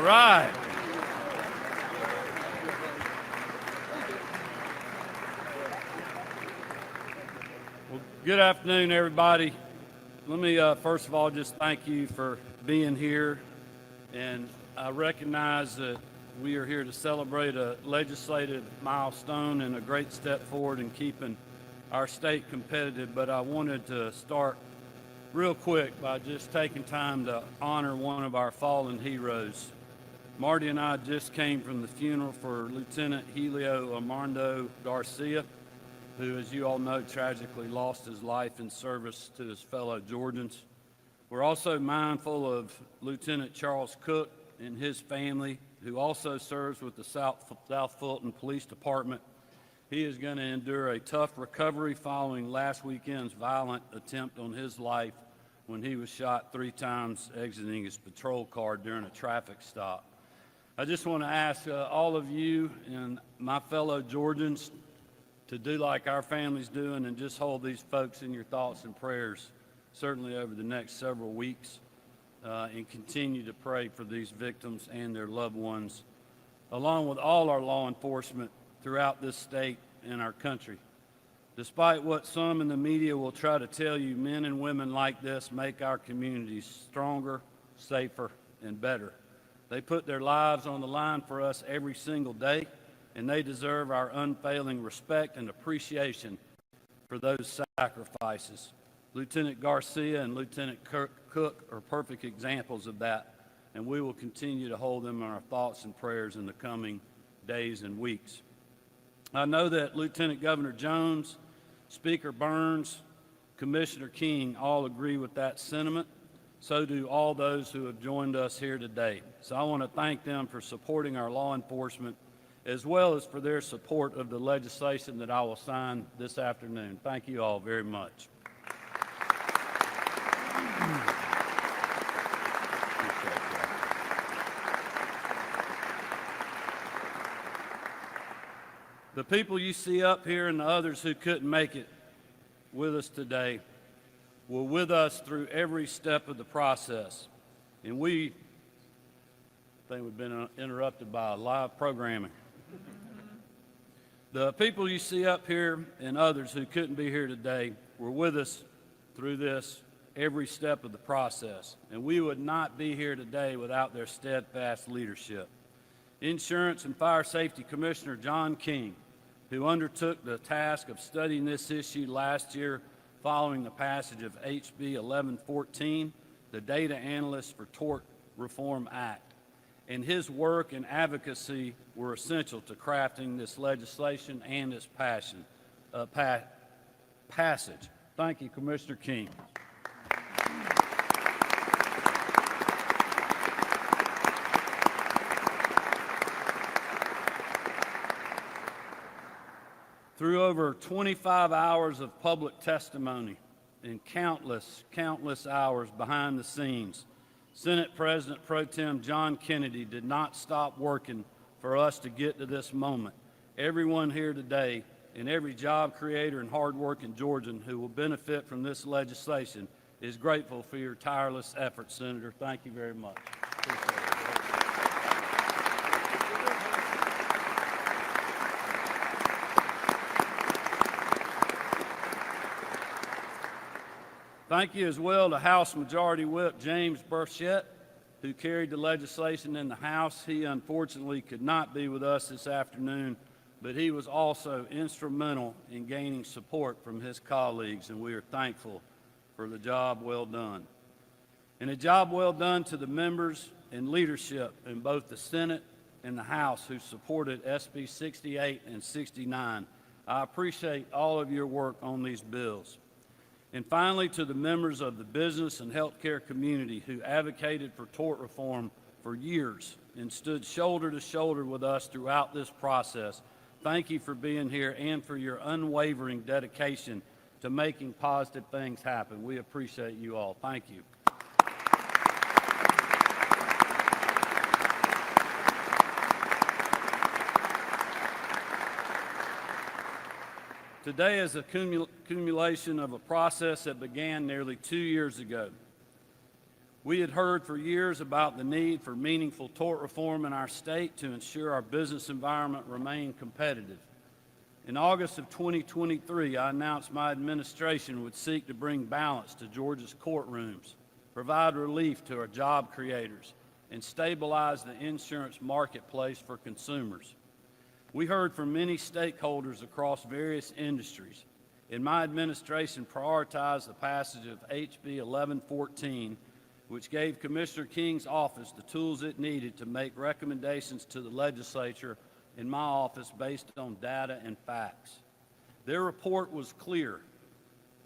right. Well, good afternoon, everybody. Let me first of all just thank you for being here. And I recognize that we are here to celebrate a legislative milestone and a great step forward in keeping our state competitive. But I wanted to start real quick by just taking time to honor one of our fallen heroes. Marty and I just came from the funeral for Lieutenant Helio Armando Garcia, who, as you all know, tragically lost his life in service to his fellow Georgians. We're also mindful of Lieutenant Charles Cook and his family, who also serves with the South Fulton Police Department. He is going to endure a tough recovery following last weekend's violent attempt on his life when he was shot 3 times exiting his patrol car during a traffic stop. I just want to ask all of you and my fellow Georgians to do like our family's doing and just hold these folks in your thoughts and prayers, certainly over the next several weeks, and continue to pray for these victims and their loved ones, along with all our law enforcement throughout this state and our country. Despite what some in the media will try to tell you, men and women like this make our communities stronger, safer, and better. They put their lives on the line for us every single day, and they deserve our unfailing respect and appreciation for those sacrifices. Lieutenant Garcia and Lieutenant Cook are perfect examples of that, and we will continue to hold them in our thoughts and prayers in the coming days and weeks. I know that Lieutenant Governor Jones, Speaker Burns, Commissioner King all agree with that sentiment. So do all those who have joined us here today. So I want to thank them for supporting our law enforcement, as well as for their support of the legislation that I will sign this afternoon. Thank you all very much. The people you see up here and the others who couldn't make it with us today were with us through every step of the process. And I think we've been interrupted by live programming. The people you see up here and others who couldn't be here today were with us through this every step of the process. And we would not be here today without their steadfast leadership. Insurance and Fire Safety Commissioner John King, who undertook the task of studying this issue last year following the passage of HB 1114, the Data Analyst for Tort Reform Act. And his work and advocacy were essential to crafting this legislation and its passage. Thank you, Commissioner King. Through over 25 hours of public testimony and countless hours behind the scenes, Senate President Pro Tem John Kennedy did not stop working for us to get to this moment. Everyone here today and every job creator and hardworking Georgian who will benefit from this legislation is grateful for your tireless efforts, Senator. Thank you very much. Appreciate it. Thank you as well to House Majority Whip James Burchett, who carried the legislation in the House. He unfortunately could not be with us this afternoon, but he was also instrumental in gaining support from his colleagues, and we are thankful for the job well done. And a job well done to the members and leadership in both the Senate and the House who supported SB 68 and 69. I appreciate all of your work on these bills. And finally, to the members of the business and healthcare community who advocated for tort reform for years and stood shoulder to shoulder with us throughout this process, thank you for being here and for your unwavering dedication to making positive things happen. We appreciate you all. Thank you. Today is a accumulation of a process that began nearly 2 years ago. We had heard for years about the need for meaningful tort reform in our state to ensure our business environment remained competitive. In August of 2023, I announced my administration would seek to bring balance to Georgia's courtrooms, provide relief to our job creators, and stabilize the insurance marketplace for consumers. We heard from many stakeholders across various industries, and my administration prioritized the passage of HB 1114, which gave Commissioner King's office the tools it needed to make recommendations to the legislature in my office based on data and facts. Their report was clear.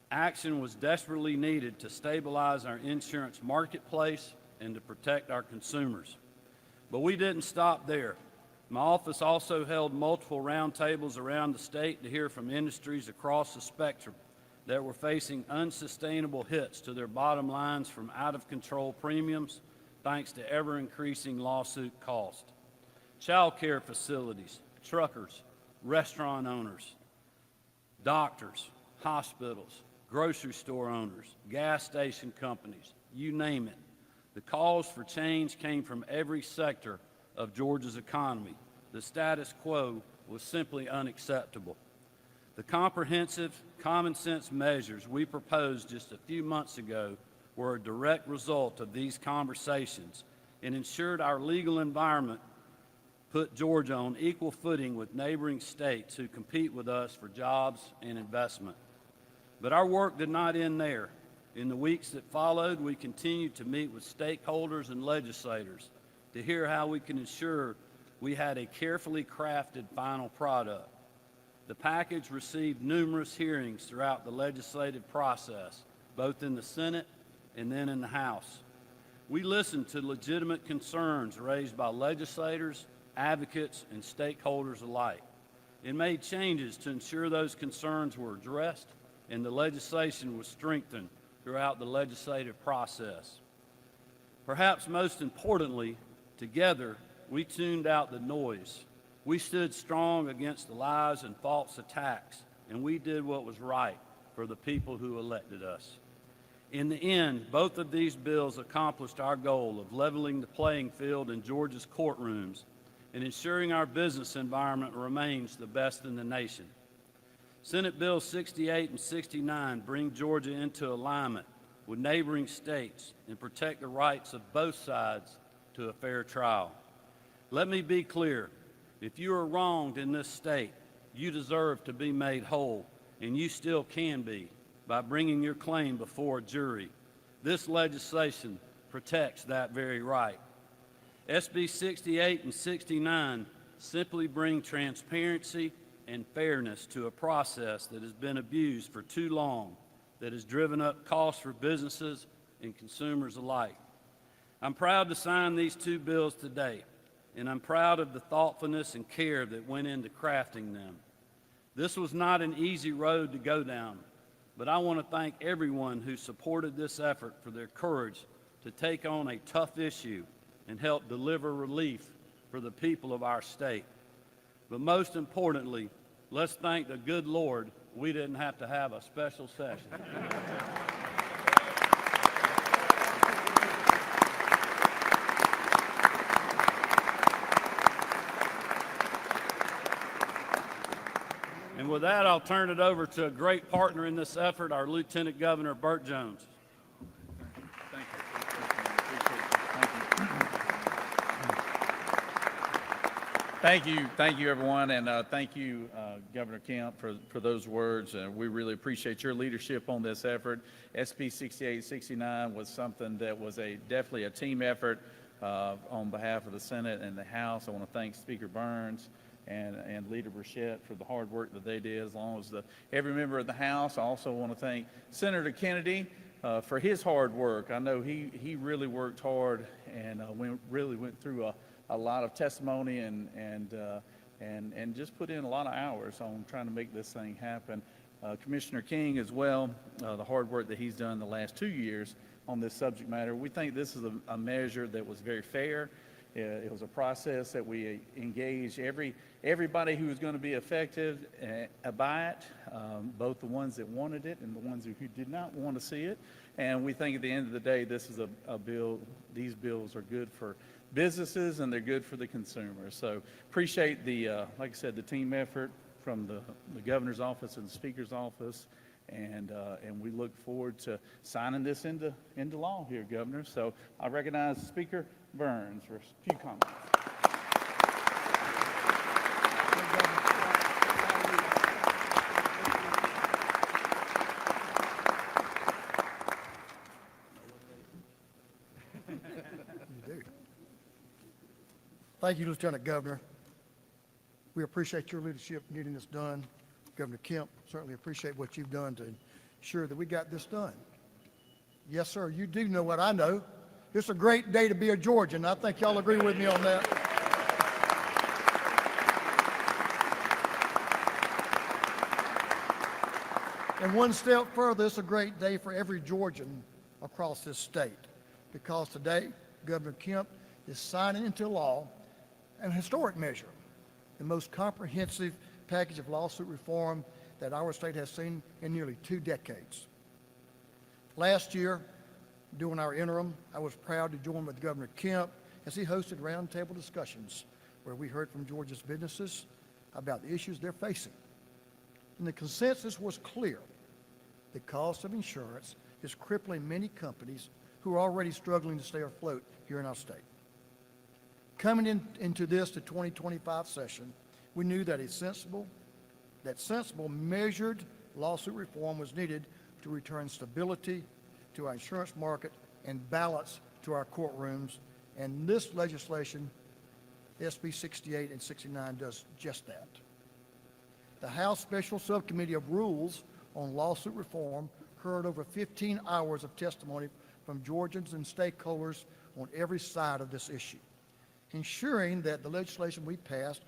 Action was desperately needed to stabilize our insurance marketplace and to protect our consumers. But we didn't stop there. My office also held multiple roundtables around the state to hear from industries across the spectrum that were facing unsustainable hits to their bottom lines from out-of-control premiums thanks to ever-increasing lawsuit costs. Child care facilities, truckers, restaurant owners, doctors, hospitals, grocery store owners, gas station companies, you name it. The calls for change came from every sector of Georgia's economy. The status quo was simply unacceptable. The comprehensive, common-sense measures we proposed just a few months ago were a direct result of these conversations and ensured our legal environment put Georgia on equal footing with neighboring states who compete with us for jobs and investment. But our work did not end there. In the weeks that followed, we continued to meet with stakeholders and legislators to hear how we can ensure we had a carefully crafted final product. The package received numerous hearings throughout the legislative process, both in the Senate and then in the House. We listened to legitimate concerns raised by legislators, advocates, and stakeholders alike, and made changes to ensure those concerns were addressed and the legislation was strengthened throughout the legislative process. Perhaps most importantly, together, we tuned out the noise. We stood strong against the lies and false attacks, and we did what was right for the people who elected us. In the end, both of these bills accomplished our goal of leveling the playing field in Georgia's courtrooms and ensuring our business environment remains the best in the nation. Senate Bills 68 and 69 bring Georgia into alignment with neighboring states and protect the rights of both sides to a fair trial. Let me be clear. If you are wronged in this state, you deserve to be made whole, and you still can be by bringing your claim before a jury. This legislation protects that very right. SB 68 and 69 simply bring transparency and fairness to a process that has been abused for too long, that has driven up costs for businesses and consumers alike. I'm proud to sign these two bills today, and I'm proud of the thoughtfulness and care that went into crafting them. This was not an easy road to go down, but I want to thank everyone who supported this effort for their courage to take on a tough issue and help deliver relief for the people of our state. But most importantly, let's thank the good Lord we didn't have to have a special session. And with that, I'll turn it over to a great partner in this effort, our Lieutenant Governor, Burt Jones. Thank you, everyone, and thank you, Governor Kemp, for those words. We really appreciate your leadership on this effort. SB 6869 was something that was definitely a team effort on behalf of the Senate and the House. I want to thank Speaker Burns and Leader Burchett for the hard work that they did, as long as every member of the House. I also want to thank Senator Kennedy for his hard work. I know he really worked hard and really went through a lot of testimony and just put in a lot of hours on trying to make this thing happen. Commissioner King as well, the hard work that he's done the last 2 years on this subject matter. We think this is a measure that was very fair. It was a process that we engaged everybody who was going to be affected by it, both the ones that wanted it and the ones who did not want to see it. And we think at the end of the day, this is a bill, these bills are good for businesses and they're good for the consumer. So appreciate the, like I said, the team effort from the governor's office and the speaker's office. And we look forward to signing this into law here, Governor. So I recognize Speaker Burns for a few comments. Thank you, Lieutenant Governor. We appreciate your leadership in getting this done. Governor Kemp, certainly appreciate what you've done to ensure that we got this done. Yes, sir, you do know what I know. It's a great day to be a Georgian. I think y'all agree with me on that. And one step further, it's a great day for every Georgian across this state, because today, Governor Kemp is signing into law an historic measure, the most comprehensive package of lawsuit reform that our state has seen in nearly 2 decades. Last year, during our interim, I was proud to join with Governor Kemp as he hosted roundtable discussions where we heard from Georgia's businesses about the issues they're facing. And the consensus was clear. The cost of insurance is crippling many companies who are already struggling to stay afloat here in our state. Coming into the 2025 session, we knew that sensible, measured lawsuit reform was needed to return stability to our insurance market and balance to our courtrooms, and this legislation, SB 68 and 69, does just that. The House Special Subcommittee of Rules on Lawsuit Reform heard over 15 hours of testimony from Georgians and stakeholders on every side of this issue, ensuring that the legislation we passed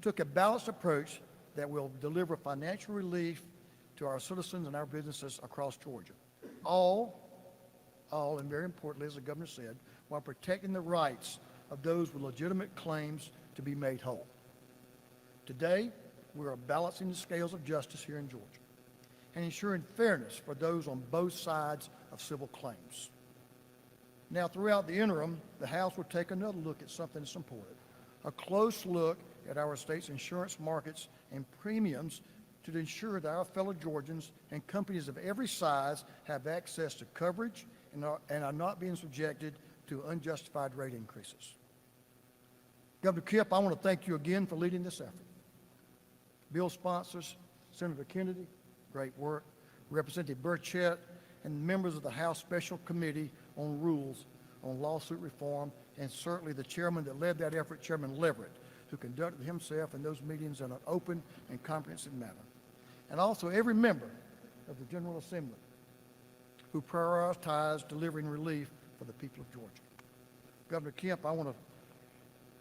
took a balanced approach that will deliver financial relief to our citizens and our businesses across Georgia. All, and very importantly, as the governor said, while protecting the rights of those with legitimate claims to be made whole. Today, we are balancing the scales of justice here in Georgia and ensuring fairness for those on both sides of civil claims. Now, throughout the interim, the House will take another look at something that's important, a close look at our state's insurance markets and premiums to ensure that our fellow Georgians and companies of every size have access to coverage and are not being subjected to unjustified rate increases. Governor Kemp, I want to thank you again for leading this effort. Bill sponsors, Senator Kennedy, great work, Representative Burchett, and members of the House Special Committee on Rules on Lawsuit Reform, and certainly the chairman that led that effort, Chairman Leverett, who conducted himself in those meetings in an open and comprehensive manner. And also every member of the General Assembly who prioritized delivering relief for the people of Georgia. Governor Kemp, I want to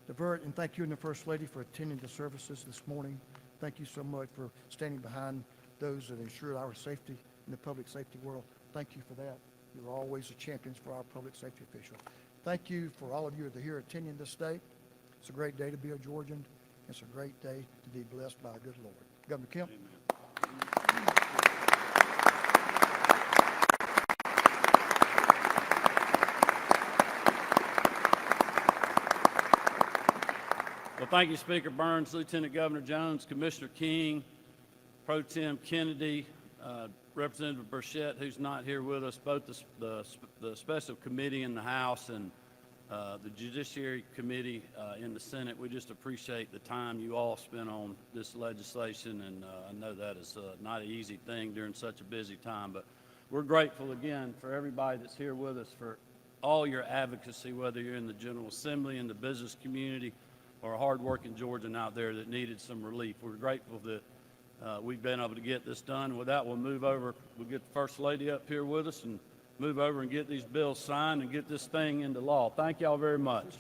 divert and thank you and the First Lady for attending the services this morning. Thank you so much for standing behind those that ensure our safety in the public safety world. Thank you for that. You're always the champions for our public safety officials. Thank you for all of you that are here attending this day. It's a great day to be a Georgian. It's a great day to be blessed by a good Lord. Governor Kemp. Amen. Well, thank you, Speaker Burns, Lieutenant Governor Jones, Commissioner King, Pro Tem Kennedy, Representative Burchett, who's not here with us, both the Special Committee in the House and the Judiciary Committee in the Senate. We just appreciate the time you all spent on this legislation, and I know that is not an easy thing during such a busy time, but we're grateful again for everybody that's here with us for all your advocacy, whether you're in the General Assembly, in the business community, or a hardworking Georgian out there that needed some relief. We're grateful that we've been able to get this done. With that, we'll move over. We'll get the First Lady up here with us and move over and get these bills signed and get this thing into law. Thank y'all very much.